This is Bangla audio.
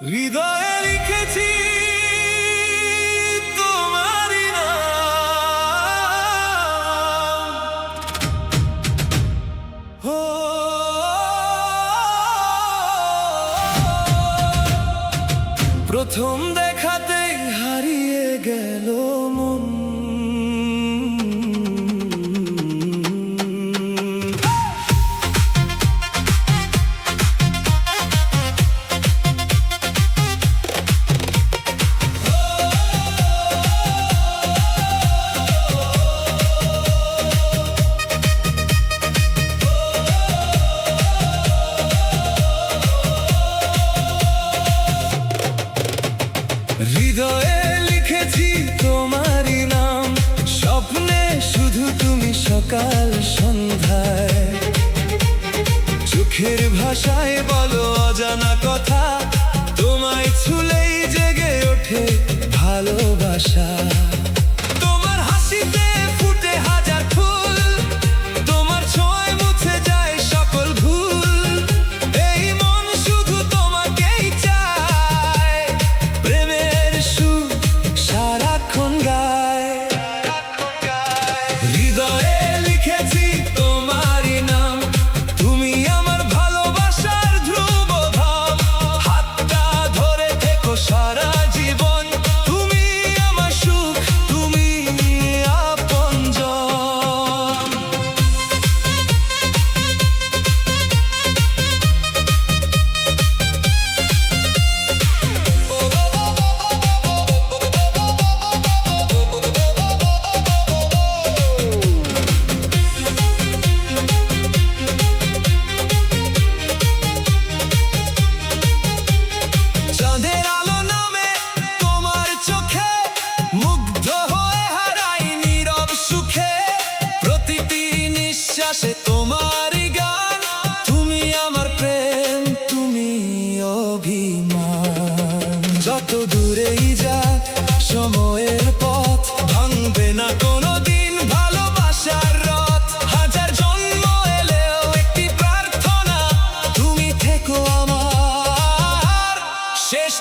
হৃদয়ে লিখেছি তোমারই নাম। ও প্রথম দেখাতেই হারিয়ে গেল মন। হৃদয়ে লিখেছি তোমারই নাম, স্বপ্নে শুধু তুমি সকাল সন্ধ্যায়। চোখের ভাষায় বলো অজানা কথা, তোমায় ছুলেই জেগে ওঠে ভালোবাসা। তোমার হাসিতে ফুটে হাজার ফুল, তোমার ছোঁয়ায় মুছে যায় সকল ভুল। এই মন শুধু তোমাকেই চায়, প্রেমের সুর সারাক্ষণ গায়। হৃদয়ে লিখেছি তোমারই নাম, তুমি আমার ভালোবাসার ধ্রুবধাম। হাতটা ধরে থেকো সারা জীবন, তুমি আমার সুখ, তুমি আপনজন। চাঁদের আলো নামে তোমার চোখে, মুগ্ধ হয়ে হারাই নীরব সুখে। প্রতিটি নিঃশ্বাসে তোমারই গান, তুমি আমার প্রেম, তুমি অভিমান। যত দূরেই যাক সময়ের পথ, ভাঙবে না কোনোদিন ভালোবাসার রথ। হাজার জন্ম এলেও একটি প্রার্থনা, তুমি থেকো আমার শেষ।